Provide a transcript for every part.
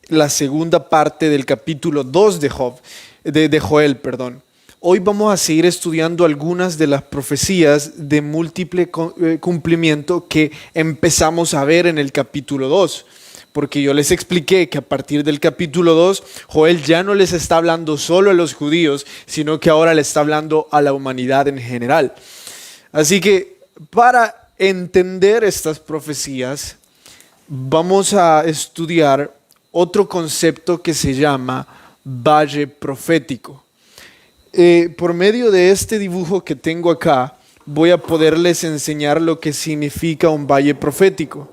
la segunda parte del capítulo 2 de Joel, perdón. Hoy vamos a seguir estudiando algunas de las profecías de múltiple cumplimiento que empezamos a ver en el capítulo 2. Porque yo les expliqué que a partir del capítulo 2, Joel ya no les está hablando solo a los judíos, sino que ahora le está hablando a la humanidad en general. Así que para entender estas profecías, vamos a estudiar otro concepto que se llama valle profético. Por medio de este dibujo que tengo acá, voy a poderles enseñar lo que significa un valle profético.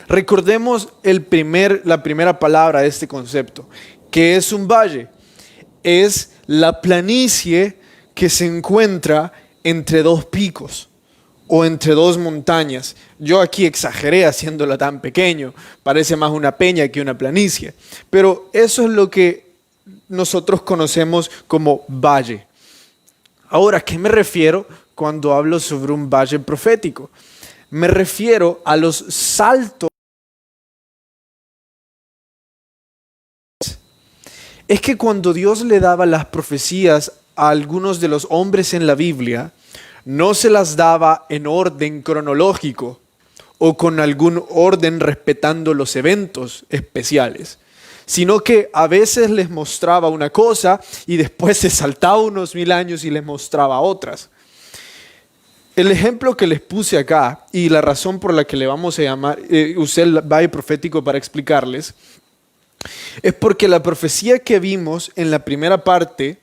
Recordemos la primera palabra de este concepto, que es un valle. Es la planicie que se encuentra entre dos picos o entre dos montañas. Yo aquí exageré haciéndola tan pequeño, parece más una peña que una planicie, pero eso es lo que nosotros conocemos como valle. Ahora, ¿a qué me refiero cuando hablo sobre un valle profético? Me refiero a los saltos. Es que cuando Dios le daba las profecías a algunos de los hombres en la Biblia, no se las daba en orden cronológico o con algún orden respetando los eventos especiales, sino que a veces les mostraba una cosa y después se saltaba unos 1000 años y les mostraba otras. El ejemplo que les puse acá y la razón por la que le vamos a llamar, usé el valle profético para explicarles, es porque la profecía que vimos en la primera parte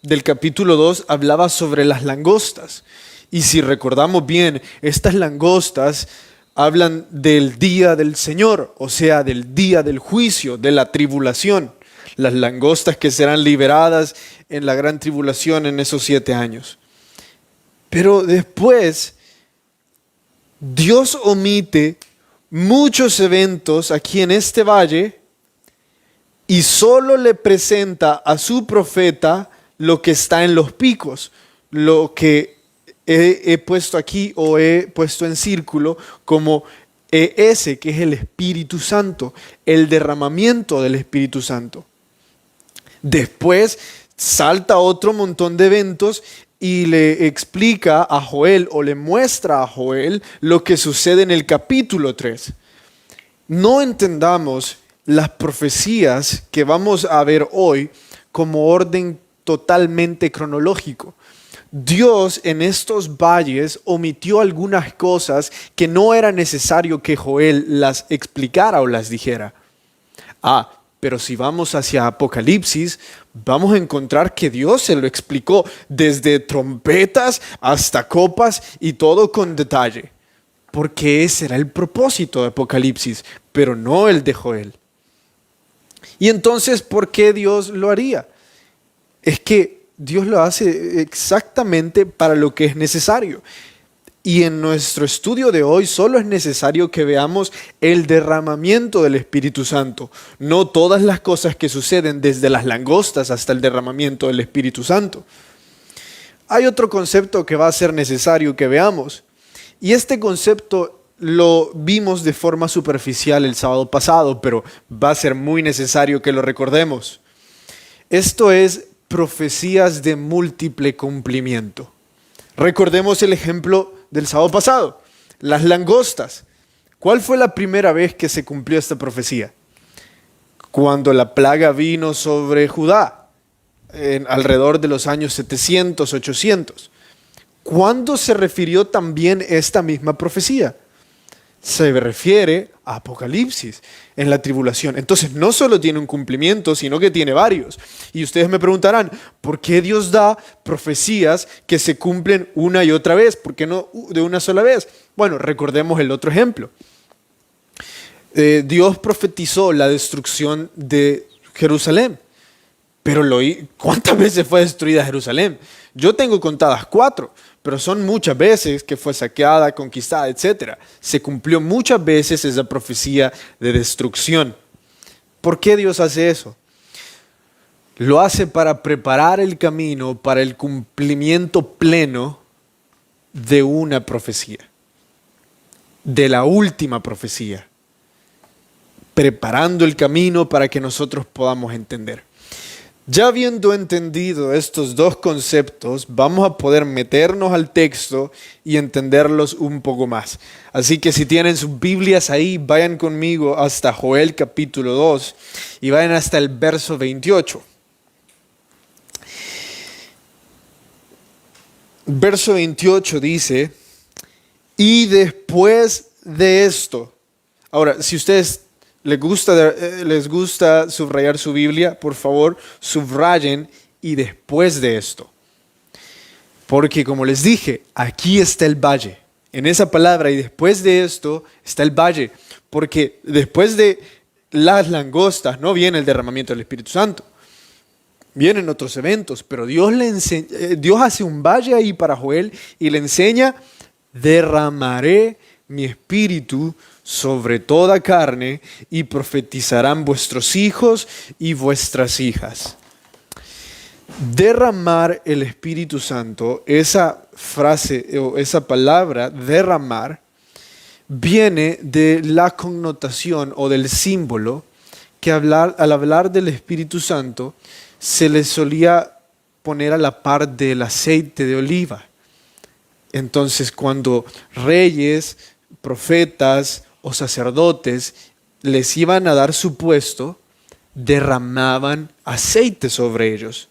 del capítulo 2 hablaba sobre las langostas. Y si recordamos bien, estas langostas hablan del día del Señor, o sea, del día del juicio, de la tribulación. Las langostas que serán liberadas en la gran tribulación en esos 7 años. Pero después, Dios omite muchos eventos aquí en este valle y solo le presenta a su profeta lo que está en los picos, lo que he puesto aquí o he puesto en círculo como ese que es el Espíritu Santo, el derramamiento del Espíritu Santo. Después salta otro montón de eventos y le explica a Joel o le muestra a Joel lo que sucede en el capítulo 3. No entendamos las profecías que vamos a ver hoy como orden totalmente cronológico. Dios en estos valles omitió algunas cosas que no era necesario que Joel las explicara o las dijera. Pero si vamos hacia Apocalipsis, vamos a encontrar que Dios se lo explicó desde trompetas hasta copas y todo con detalle. Porque ese era el propósito de Apocalipsis, pero no el de Joel. Y entonces, ¿por qué Dios lo haría? Es que Dios lo hace exactamente para lo que es necesario. Y en nuestro estudio de hoy solo es necesario que veamos el derramamiento del Espíritu Santo, no todas las cosas que suceden desde las langostas hasta el derramamiento del Espíritu Santo. Hay otro concepto que va a ser necesario que veamos, y este concepto lo vimos de forma superficial el sábado pasado, pero va a ser muy necesario que lo recordemos. Esto es profecías de múltiple cumplimiento. Recordemos el ejemplo del sábado pasado, las langostas. ¿Cuál fue la primera vez que se cumplió esta profecía? Cuando la plaga vino sobre Judá, alrededor de los años 700, 800. ¿Cuándo se refirió también esta misma profecía? Se refiere a Apocalipsis, en la tribulación. Entonces no solo tiene un cumplimiento, sino que tiene varios. Y ustedes me preguntarán, ¿por qué Dios da profecías que se cumplen una y otra vez? ¿Por qué no de una sola vez? Bueno, recordemos el otro ejemplo. Dios profetizó la destrucción de Jerusalén. Pero ¿cuántas veces fue destruida Jerusalén? Yo tengo contadas 4, pero son muchas veces que fue saqueada, conquistada, etc. Se cumplió muchas veces esa profecía de destrucción. ¿Por qué Dios hace eso? Lo hace para preparar el camino para el cumplimiento pleno de una profecía, de la última profecía. preparando el camino para que nosotros podamos entender. Ya habiendo entendido estos dos conceptos, vamos a poder meternos al texto y entenderlos un poco más. Así que si tienen sus Biblias ahí, vayan conmigo hasta Joel capítulo 2 y vayan hasta el verso 28. Verso 28 dice, y después de esto. Ahora, si ustedes les gusta subrayar su Biblia, por favor, subrayen y después de esto. Porque como les dije, aquí está el valle. En esa palabra y después de esto está el valle. Porque después de las langostas no viene el derramamiento del Espíritu Santo. Vienen otros eventos, pero Dios hace un valle ahí para Joel y le enseña, derramaré mi espíritu sobre toda carne y profetizarán vuestros hijos y vuestras hijas. Derramar el Espíritu Santo, esa frase o esa palabra, derramar, viene de la connotación o del símbolo que al hablar del Espíritu Santo se le solía poner a la par del aceite de oliva. Entonces, cuando reyes, profetas o sacerdotes les iban a dar su puesto, derramaban aceite sobre ellos.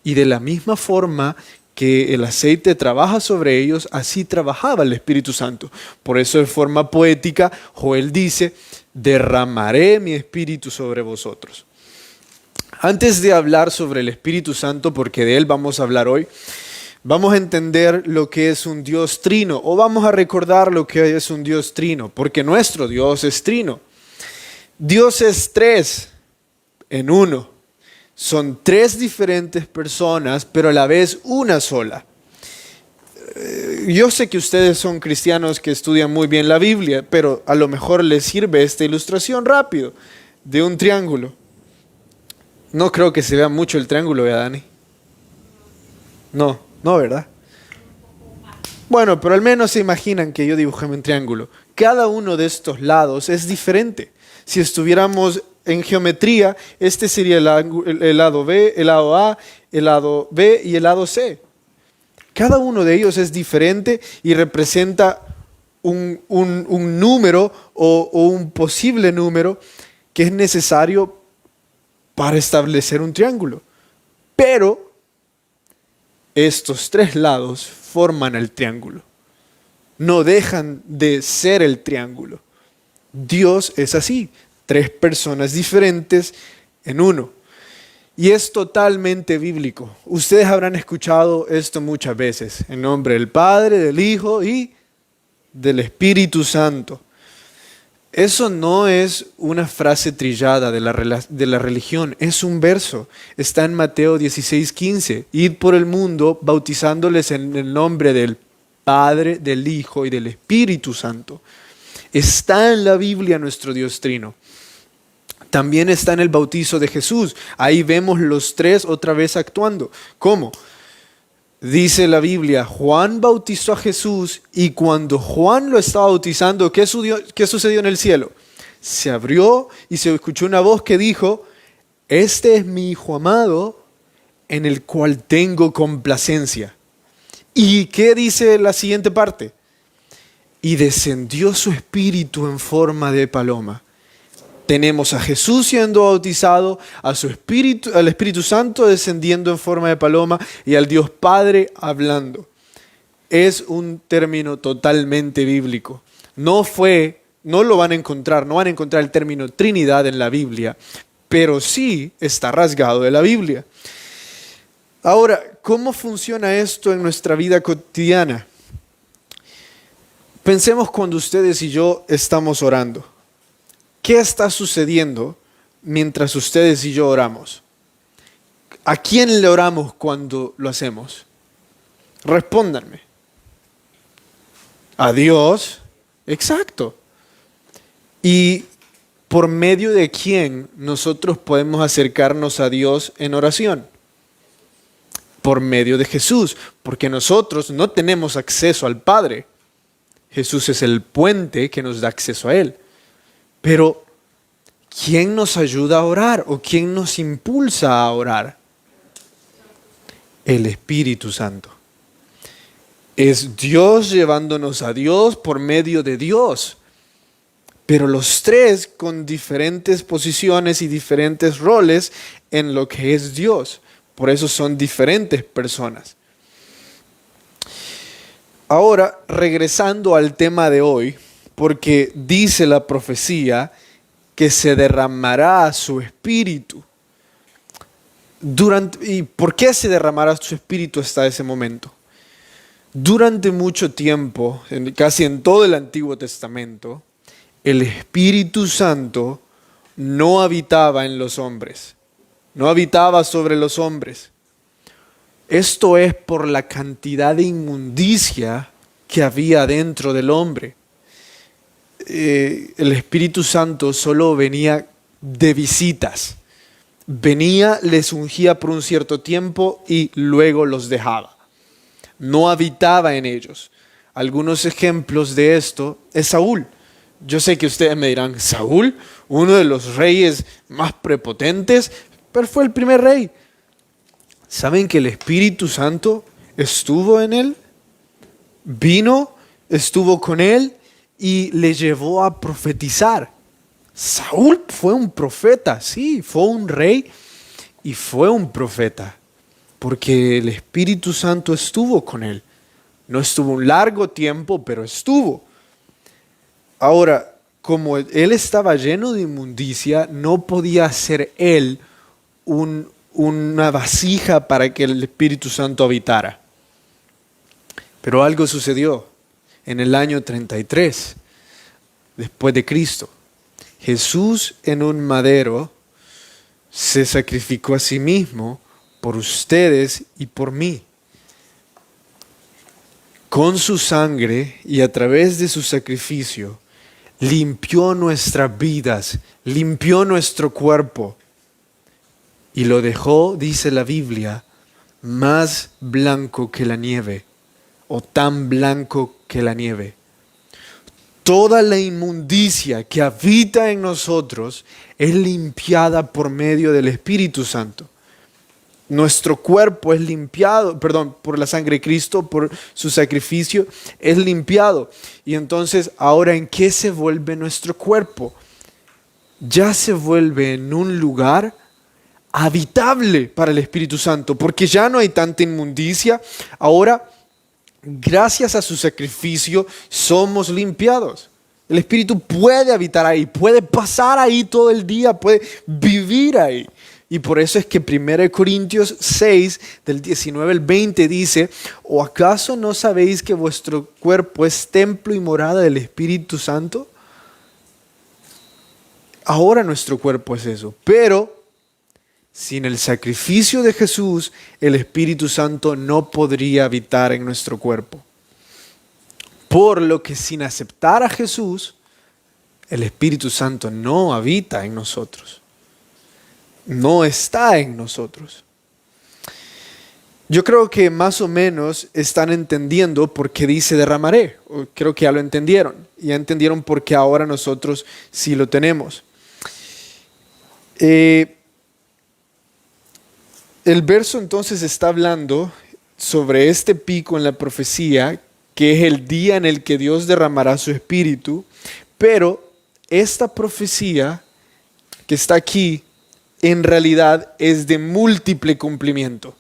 Y de la misma forma que el aceite trabaja sobre ellos, así trabajaba el Espíritu Santo. Por eso de forma poética, Joel dice, derramaré mi espíritu sobre vosotros. Antes de hablar sobre el Espíritu Santo, porque de él vamos a hablar hoy, vamos a entender lo que es un Dios trino, o vamos a recordar lo que es un Dios trino, porque nuestro Dios es trino. Dios es tres en uno. Son tres diferentes personas, pero a la vez una sola. Yo sé que ustedes son cristianos que estudian muy bien la Biblia, pero a lo mejor les sirve esta ilustración rápido de un triángulo. No creo que se vea mucho el triángulo, ¿verdad, Dani? No, ¿verdad? Bueno, pero al menos se imaginan que yo dibujé un triángulo. Cada uno de estos lados es diferente. Si estuviéramos en geometría, este sería el lado B, el lado A, el lado B y el lado C. Cada uno de ellos es diferente y representa un número o un posible número que es necesario para establecer un triángulo. Pero estos tres lados forman el triángulo. No dejan de ser el triángulo. Dios es así, tres personas diferentes en uno. Y es totalmente bíblico. Ustedes habrán escuchado esto muchas veces, en nombre del Padre, del Hijo y del Espíritu Santo. Eso no es una frase trillada de la religión, es un verso. Está en Mateo 16:15. Id por el mundo bautizándoles en el nombre del Padre, del Hijo y del Espíritu Santo. Está en la Biblia nuestro Dios trino. También está en el bautizo de Jesús. Ahí vemos los tres otra vez actuando. ¿Cómo? Dice la Biblia, Juan bautizó a Jesús y cuando Juan lo estaba bautizando, ¿qué sucedió en el cielo? Se abrió y se escuchó una voz que dijo, este es mi Hijo amado en el cual tengo complacencia. ¿Y qué dice la siguiente parte? Y descendió su espíritu en forma de paloma. Tenemos a Jesús siendo bautizado, al Espíritu Santo descendiendo en forma de paloma y al Dios Padre hablando. Es un término totalmente bíblico. No lo van a encontrar, no van a encontrar el término Trinidad en la Biblia, pero sí está rasgado de la Biblia. Ahora, ¿cómo funciona esto en nuestra vida cotidiana? Pensemos cuando ustedes y yo estamos orando. ¿Qué está sucediendo mientras ustedes y yo oramos? ¿A quién le oramos cuando lo hacemos? Respóndanme. A Dios. Exacto. ¿Y por medio de quién nosotros podemos acercarnos a Dios en oración? Por medio de Jesús, porque nosotros no tenemos acceso al Padre. Jesús es el puente que nos da acceso a Él. Pero, ¿quién nos ayuda a orar o quién nos impulsa a orar? El Espíritu Santo. Es Dios llevándonos a Dios por medio de Dios. Pero los tres con diferentes posiciones y diferentes roles en lo que es Dios. Por eso son diferentes personas. Ahora, regresando al tema de hoy, porque dice la profecía que se derramará su espíritu. ¿Y por qué se derramará su espíritu hasta ese momento? Durante mucho tiempo, casi en todo el Antiguo Testamento, el Espíritu Santo no habitaba en los hombres, no habitaba sobre los hombres. Esto es por la cantidad de inmundicia que había dentro del hombre. El Espíritu Santo solo venía de visitas. Venía, les ungía por un cierto tiempo y luego los dejaba. No habitaba en ellos. Algunos ejemplos de esto es Saúl. Yo sé que ustedes me dirán, ¿Saúl? Uno de los reyes más prepotentes, pero fue el primer rey. ¿Saben que el Espíritu Santo estuvo en él? Vino, estuvo con él y le llevó a profetizar. Saúl fue un profeta, sí, fue un rey y fue un profeta, porque el Espíritu Santo estuvo con él. No estuvo un largo tiempo, pero estuvo. Ahora, como él estaba lleno de inmundicia, no podía ser él una vasija para que el Espíritu Santo habitara. Pero algo sucedió en el año 33, después de Cristo. Jesús en un madero se sacrificó a sí mismo por ustedes y por mí. Con su sangre y a través de su sacrificio, limpió nuestras vidas, limpió nuestro cuerpo y lo dejó, dice la Biblia, más blanco que la nieve o tan blanco que la nieve. Toda la inmundicia que habita en nosotros es limpiada por medio del Espíritu Santo. Nuestro cuerpo es limpiado, por la sangre de Cristo, por su sacrificio, es limpiado. Y entonces, ahora, ¿en qué se vuelve nuestro cuerpo? Ya se vuelve en un lugar habitable para el Espíritu Santo, porque ya no hay tanta inmundicia. Ahora, gracias a su sacrificio, somos limpiados. El Espíritu puede habitar ahí, puede pasar ahí todo el día, puede vivir ahí. Y por eso es que 1 Corintios 6, del 19 al 20 dice, ¿o acaso no sabéis que vuestro cuerpo es templo y morada del Espíritu Santo? Ahora nuestro cuerpo es eso, pero sin el sacrificio de Jesús, el Espíritu Santo no podría habitar en nuestro cuerpo. Por lo que sin aceptar a Jesús, el Espíritu Santo no habita en nosotros. No está en nosotros. Yo creo que más o menos están entendiendo por qué dice derramaré. Creo que ya lo entendieron. Ya entendieron por qué ahora nosotros sí lo tenemos. El verso entonces está hablando sobre este pico en la profecía, que es el día en el que Dios derramará su espíritu, pero esta profecía que está aquí en realidad es de múltiple cumplimiento.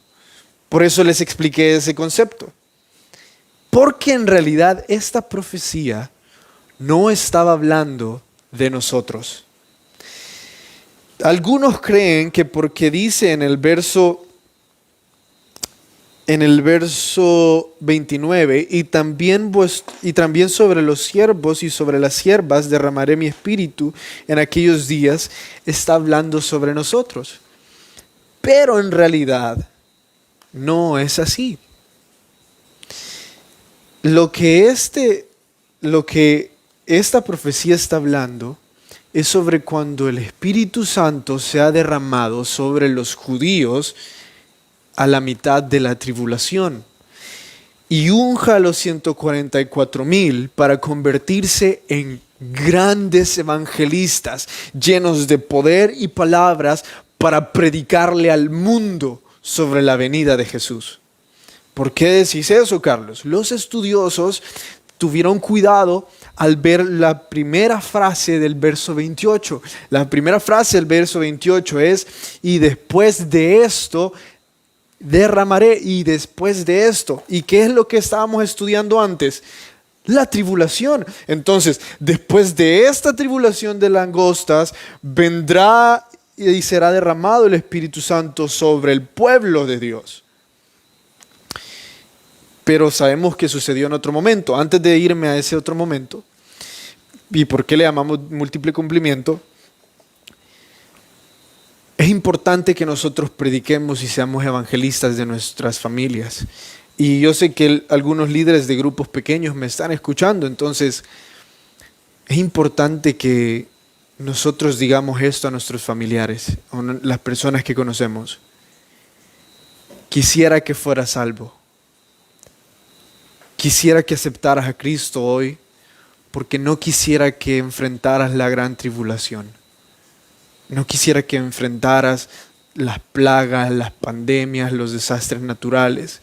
Por eso les expliqué ese concepto. Porque en realidad esta profecía no estaba hablando de nosotros. Algunos creen que porque dice en el verso 29, y también sobre los siervos y sobre las siervas derramaré mi espíritu en aquellos días, está hablando sobre nosotros. Pero en realidad no es así. Lo que esta profecía está hablando es sobre cuando el Espíritu Santo se ha derramado sobre los judíos a la mitad de la tribulación. y unja a los 144,000 para convertirse en grandes evangelistas llenos de poder y palabras para predicarle al mundo sobre la venida de Jesús. ¿Por qué decís eso, Carlos? Los estudiosos tuvieron cuidado al ver la primera frase del verso 28. La primera frase del verso 28 es: y después de esto derramaré, y después de esto. ¿Y qué es lo que estábamos estudiando antes? La tribulación. Entonces, después de esta tribulación de langostas, vendrá y será derramado el Espíritu Santo sobre el pueblo de Dios. Pero sabemos que sucedió en otro momento. Antes de irme a ese otro momento, ¿y por qué le llamamos múltiple cumplimiento? Es importante que nosotros prediquemos y seamos evangelistas de nuestras familias. Y yo sé que algunos líderes de grupos pequeños me están escuchando, entonces es importante que nosotros digamos esto a nuestros familiares, a las personas que conocemos. Quisiera que fueras salvo. Quisiera que aceptaras a Cristo hoy, porque no quisiera que enfrentaras la gran tribulación. No quisiera que enfrentaras las plagas, las pandemias, los desastres naturales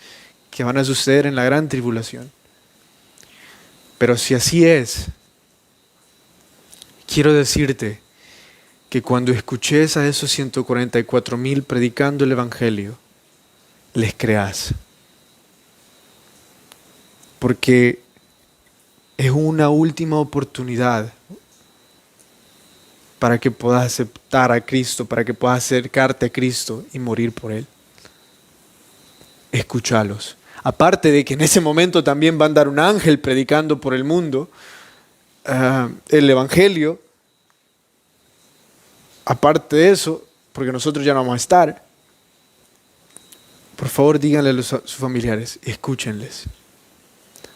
que van a suceder en la gran tribulación. Pero si así es, quiero decirte que cuando escuches a esos 144,000 predicando el Evangelio, les creas. Porque es una última oportunidad para que puedas aceptar a Cristo, para que puedas acercarte a Cristo y morir por Él. Escúchalos. Aparte de que en ese momento también va a andar un ángel predicando por el mundo el Evangelio. Aparte de eso, porque nosotros ya no vamos a estar, por favor díganle a sus familiares, escúchenles.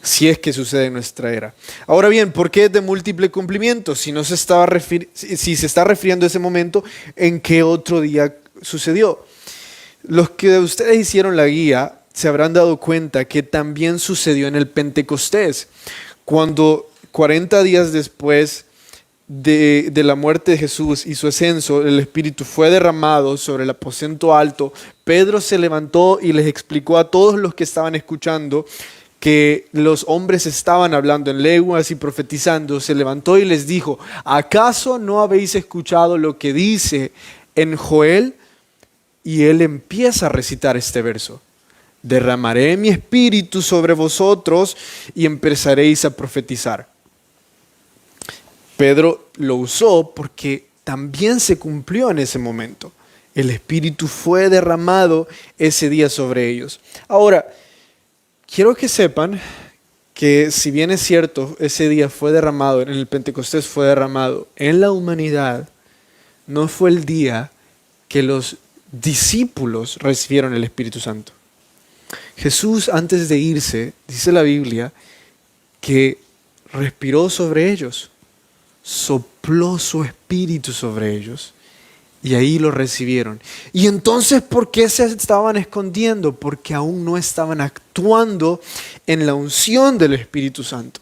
Si es que sucede en nuestra era. Ahora bien, ¿por qué es de múltiple cumplimiento? Si se está refiriendo a ese momento, ¿en qué otro día sucedió? Los que de ustedes hicieron la guía se habrán dado cuenta que también sucedió en el Pentecostés, cuando 40 días después de la muerte de Jesús y su ascenso, el Espíritu fue derramado sobre el aposento alto. Pedro se levantó y les explicó a todos los que estaban escuchando que los hombres estaban hablando en lenguas y profetizando. Se levantó y les dijo: ¿acaso no habéis escuchado lo que dice en Joel? Y él empieza a recitar este verso: derramaré mi espíritu sobre vosotros y empezaréis a profetizar. Pedro lo usó porque también se cumplió en ese momento. El espíritu fue derramado ese día sobre ellos. Ahora, quiero que sepan que si bien es cierto, ese día fue derramado, en el Pentecostés fue derramado en la humanidad, no fue el día que los discípulos recibieron el Espíritu Santo. Jesús, antes de irse, dice la Biblia, que respiró sobre ellos, sopló su espíritu sobre ellos y ahí lo recibieron. Y entonces, ¿por qué se estaban escondiendo? Porque aún no estaban actuando en la unción del Espíritu Santo.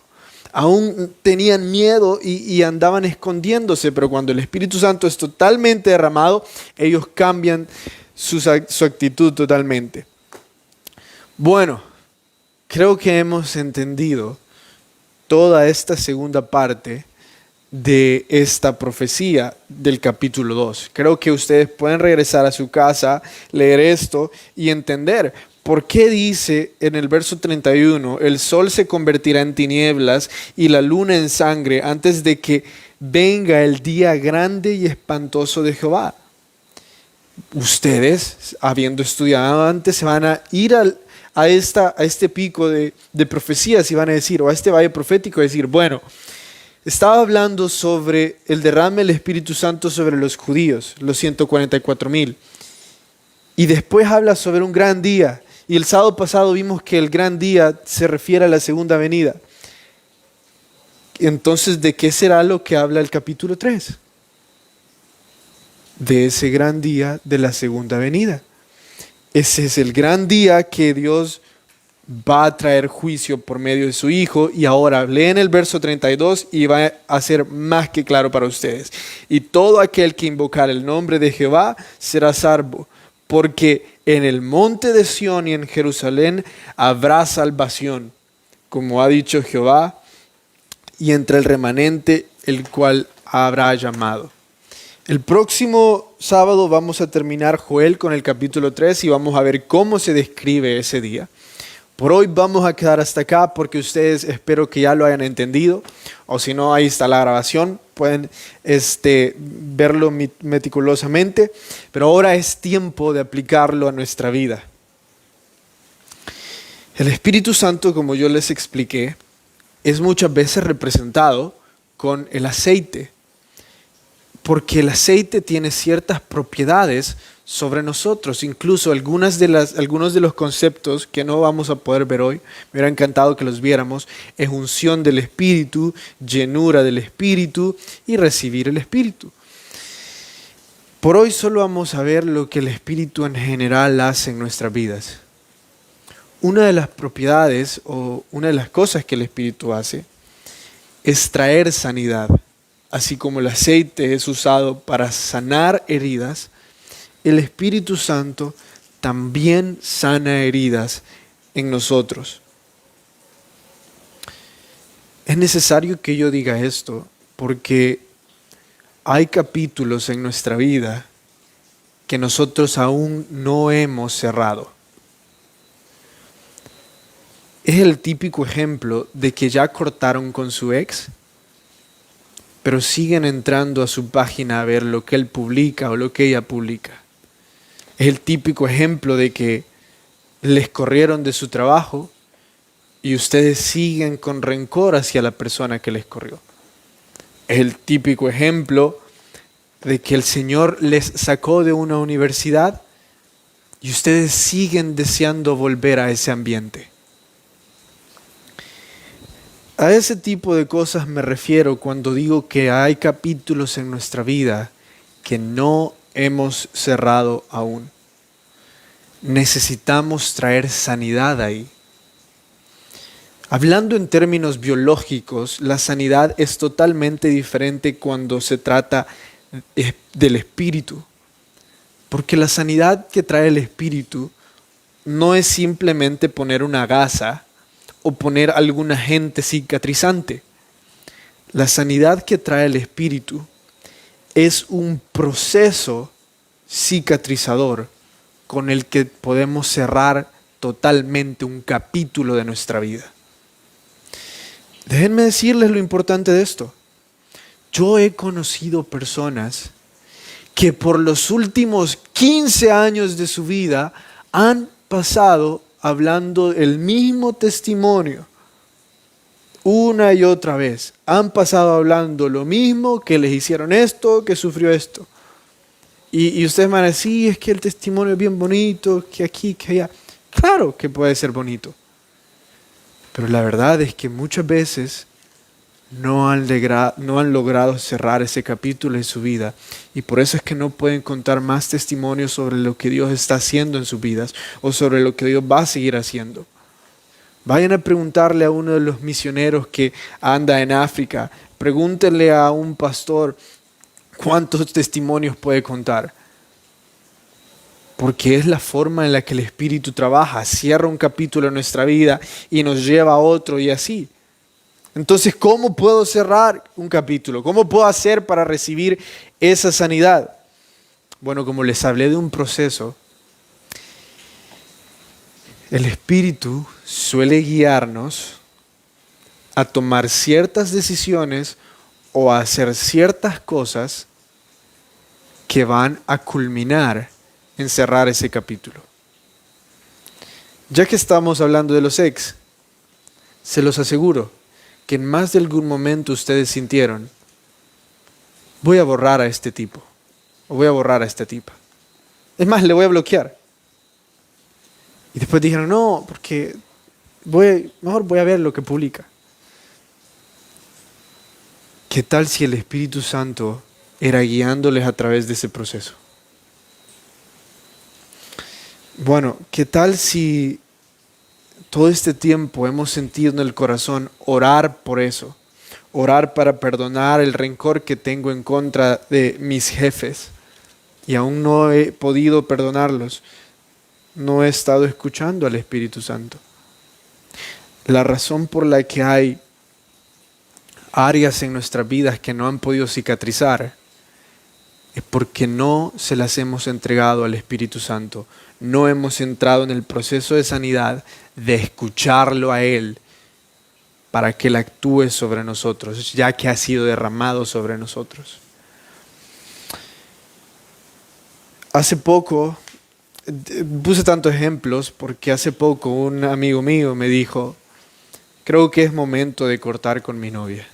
Aún tenían miedo y andaban escondiéndose, pero cuando el Espíritu Santo es totalmente derramado, ellos cambian su actitud totalmente. Bueno, creo que hemos entendido toda esta segunda parte de esta profecía del capítulo 2. Creo que ustedes pueden regresar a su casa, leer esto y entender por qué dice en el verso 31, el sol se convertirá en tinieblas y la luna en sangre antes de que venga el día grande y espantoso de Jehová. Ustedes, habiendo estudiado antes, se van a ir a este pico de profecías y van a decir, o a este valle profético, decir, bueno, estaba hablando sobre el derrame del Espíritu Santo sobre los judíos, los 144,000. Y después habla sobre un gran día. Y el sábado pasado vimos que el gran día se refiere a la segunda venida. Entonces, ¿de qué será lo que habla el capítulo 3? De ese gran día de la segunda venida. Ese es el gran día que Dios va a traer juicio por medio de su Hijo. Y ahora leen el verso 32 y va a ser más que claro para ustedes. Y todo aquel que invocar el nombre de Jehová será salvo, porque en el monte de Sión y en Jerusalén habrá salvación, como ha dicho Jehová, y entre el remanente el cual habrá llamado. El próximo sábado vamos a terminar Joel con el capítulo 3 y vamos a ver cómo se describe ese día. Por hoy vamos a quedar hasta acá porque ustedes espero que ya lo hayan entendido, o si no, ahí está la grabación, pueden verlo meticulosamente, pero ahora es tiempo de aplicarlo a nuestra vida. El Espíritu Santo, como yo les expliqué, es muchas veces representado con el aceite, porque el aceite tiene ciertas propiedades sobre nosotros, incluso algunos de los conceptos que no vamos a poder ver hoy, me hubiera encantado que los viéramos, es unción del Espíritu, llenura del Espíritu y recibir el Espíritu. Por hoy solo vamos a ver lo que el Espíritu en general hace en nuestras vidas. Una de las propiedades o una de las cosas que el Espíritu hace es traer sanidad. Así como el aceite es usado para sanar heridas, el Espíritu Santo también sana heridas en nosotros. Es necesario que yo diga esto porque hay capítulos en nuestra vida que nosotros aún no hemos cerrado. Es el típico ejemplo de que ya cortaron con su ex, pero siguen entrando a su página a ver lo que él publica o lo que ella publica. Es el típico ejemplo de que les corrieron de su trabajo y ustedes siguen con rencor hacia la persona que les corrió. Es el típico ejemplo de que el Señor les sacó de una universidad y ustedes siguen deseando volver a ese ambiente. A ese tipo de cosas me refiero cuando digo que hay capítulos en nuestra vida que no hemos cerrado aún. Necesitamos traer sanidad ahí. Hablando en términos biológicos, la sanidad es totalmente diferente cuando se trata del espíritu. Porque la sanidad que trae el espíritu no es simplemente poner una gasa o poner algún agente cicatrizante. La sanidad que trae el Espíritu es un proceso cicatrizador con el que podemos cerrar totalmente un capítulo de nuestra vida. Déjenme decirles lo importante de esto. Yo he conocido personas que por los últimos 15 años de su vida han pasado hablando el mismo testimonio una y otra vez. Han pasado hablando lo mismo, que les hicieron esto, que sufrió esto. Y ustedes van a decir, sí, es que el testimonio es bien bonito, que aquí, que allá. Claro que puede ser bonito. Pero la verdad es que muchas veces no han logrado cerrar ese capítulo en su vida. Y por eso es que no pueden contar más testimonios sobre lo que Dios está haciendo en sus vidas o sobre lo que Dios va a seguir haciendo. Vayan a preguntarle a uno de los misioneros que anda en África. Pregúntenle a un pastor cuántos testimonios puede contar. Porque es la forma en la que el Espíritu trabaja. Cierra un capítulo en nuestra vida y nos lleva a otro y así. Entonces, ¿cómo puedo cerrar un capítulo? ¿Cómo puedo hacer para recibir esa sanidad? Bueno, como les hablé de un proceso, el Espíritu suele guiarnos a tomar ciertas decisiones o a hacer ciertas cosas que van a culminar en cerrar ese capítulo. Ya que estamos hablando de los ex, se los aseguro que en más de algún momento ustedes sintieron, voy a borrar a este tipo, o voy a borrar a esta tipa. Es más, le voy a bloquear. Y después dijeron, no, porque mejor voy a ver lo que publica. ¿Qué tal si el Espíritu Santo era guiándoles a través de ese proceso? Bueno, ¿qué tal si todo este tiempo hemos sentido en el corazón orar por eso, orar para perdonar el rencor que tengo en contra de mis jefes y aún no he podido perdonarlos. No he estado escuchando al Espíritu Santo. La razón por la que hay áreas en nuestras vidas que no han podido cicatrizar es porque no se las hemos entregado al Espíritu Santo. No hemos entrado en el proceso de sanidad de escucharlo a Él para que Él actúe sobre nosotros, ya que ha sido derramado sobre nosotros. Hace poco, puse tantos ejemplos porque hace poco un amigo mío me dijo, creo que es momento de cortar con mi novia.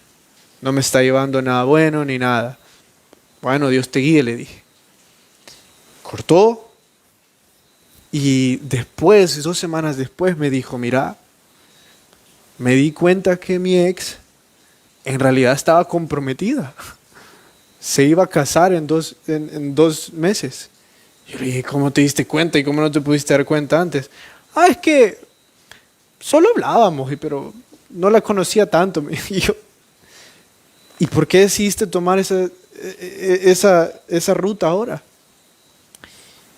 No me está llevando nada bueno ni nada. Bueno, Dios te guíe, le dije. Cortó y después, 2 semanas después, me dijo, mira, me di cuenta que mi ex en realidad estaba comprometida. Se iba a casar en 2 meses. Yo le dije, ¿cómo te diste cuenta y cómo no te pudiste dar cuenta antes? Es que solo hablábamos, pero no la conocía tanto. Y yo, ¿y por qué decidiste tomar esa ruta ahora?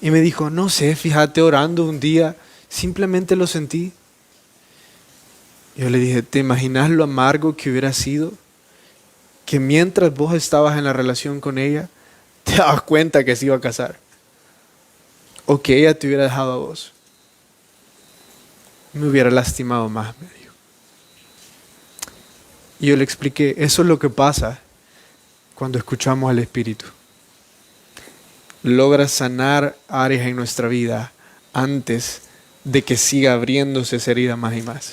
Y me dijo, no sé, fíjate, orando un día, simplemente lo sentí. Yo le dije, ¿te imaginas lo amargo que hubiera sido? Que mientras vos estabas en la relación con ella, te dabas cuenta que se iba a casar. O que ella te hubiera dejado a vos. Me hubiera lastimado más, me dijo. Y yo le expliqué, eso es lo que pasa cuando escuchamos al Espíritu. Logra sanar áreas en nuestra vida antes de que siga abriéndose esa herida más y más.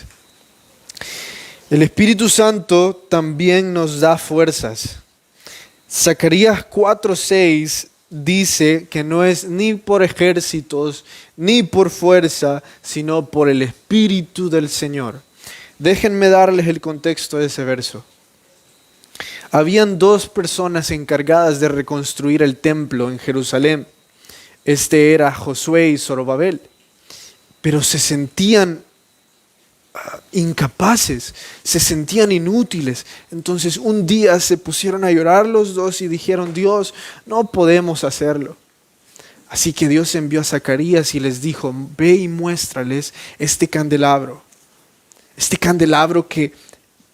El Espíritu Santo también nos da fuerzas. Zacarías 4:6 dice que no es ni por ejércitos ni por fuerza, sino por el Espíritu del Señor. Déjenme darles el contexto de ese verso. Habían 2 personas encargadas de reconstruir el templo en Jerusalén. Este era Josué y Zorobabel. Pero se sentían incapaces, se sentían inútiles. Entonces un día se pusieron a llorar los 2 y dijeron, Dios, no podemos hacerlo. Así que Dios envió a Zacarías y les dijo, ve y muéstrales este candelabro que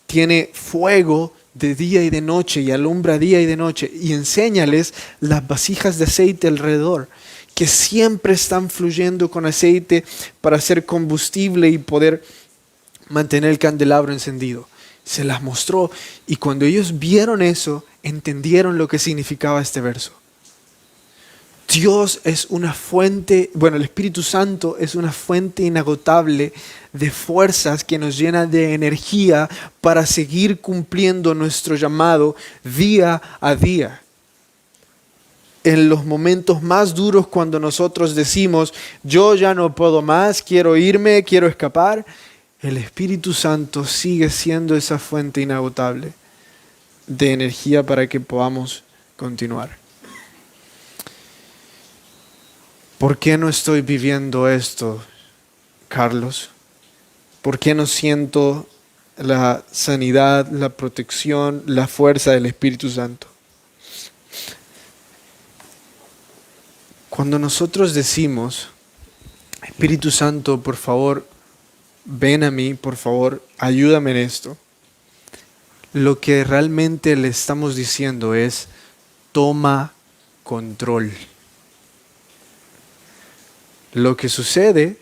tiene fuego de día y de noche y alumbra día y de noche, y enséñales las vasijas de aceite alrededor, que siempre están fluyendo con aceite para hacer combustible y poder mantener el candelabro encendido. Se las mostró y cuando ellos vieron eso, entendieron lo que significaba este verso. Dios es una fuente, el Espíritu Santo es una fuente inagotable de fuerzas que nos llena de energía para seguir cumpliendo nuestro llamado día a día. En los momentos más duros, cuando nosotros decimos, yo ya no puedo más, quiero irme, quiero escapar, el Espíritu Santo sigue siendo esa fuente inagotable de energía para que podamos continuar. ¿Por qué no estoy viviendo esto, Carlos? ¿Por qué no siento la sanidad, la protección, la fuerza del Espíritu Santo? Cuando nosotros decimos, Espíritu Santo, por favor, ven a mí, por favor, ayúdame en esto, lo que realmente le estamos diciendo es, toma control. Lo que sucede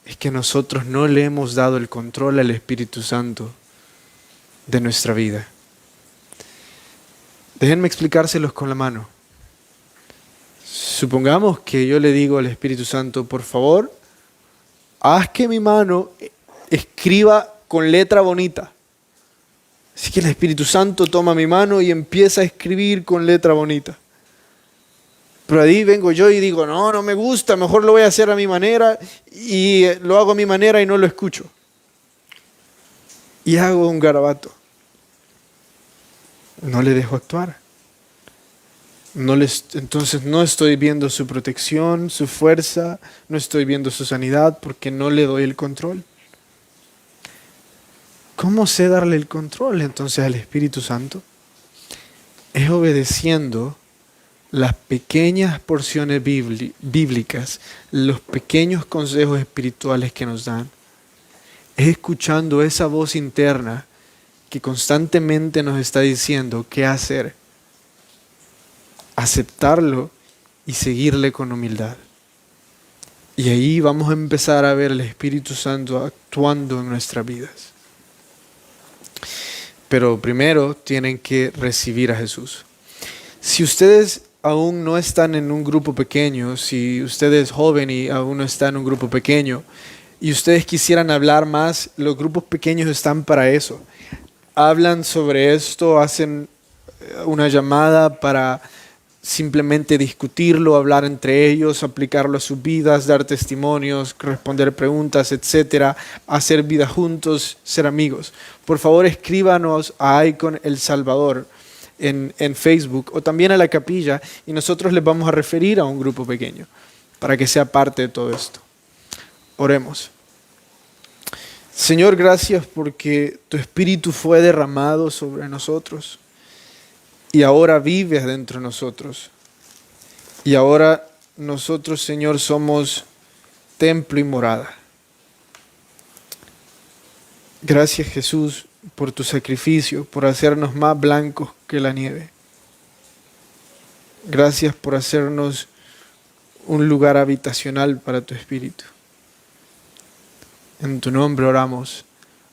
es que nosotros no le hemos dado el control al Espíritu Santo de nuestra vida. Déjenme explicárselos con la mano. Supongamos que yo le digo al Espíritu Santo, por favor, haz que mi mano escriba con letra bonita. Así que el Espíritu Santo toma mi mano y empieza a escribir con letra bonita. Pero ahí vengo yo y digo, no me gusta, mejor lo voy a hacer a mi manera, y lo hago a mi manera y no lo escucho. Y hago un garabato. No le dejo actuar. Entonces no estoy viendo su protección, su fuerza, no estoy viendo su sanidad porque no le doy el control. ¿Cómo sé darle el control entonces al Espíritu Santo? Es obedeciendo las pequeñas porciones bíblicas, los pequeños consejos espirituales que nos dan. Es escuchando esa voz interna que constantemente nos está diciendo qué hacer, aceptarlo y seguirle con humildad. Y ahí vamos a empezar a ver el Espíritu Santo actuando en nuestras vidas. Pero primero tienen que recibir a Jesús. Si ustedes aún no están en un grupo pequeño, si usted es joven y aún no está en un grupo pequeño, y ustedes quisieran hablar más, los grupos pequeños están para eso. Hablan sobre esto, hacen una llamada para simplemente discutirlo, hablar entre ellos, aplicarlo a sus vidas, dar testimonios, responder preguntas, etcétera, hacer vida juntos, ser amigos. Por favor, escríbanos a Icon El Salvador en Facebook o también a la capilla y nosotros les vamos a referir a un grupo pequeño para que sea parte de todo esto. Oremos. Señor, gracias porque tu Espíritu fue derramado sobre nosotros y ahora vives dentro de nosotros. Y ahora nosotros, Señor, somos templo y morada. Gracias, Jesús, por tu sacrificio, por hacernos más blancos que la nieve. Gracias por hacernos un lugar habitacional para tu Espíritu. En tu nombre oramos.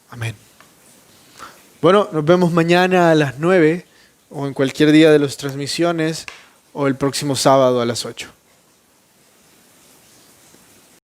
Amén. Bueno, nos vemos mañana a las 9 o en cualquier día de las transmisiones o el próximo sábado a las 8.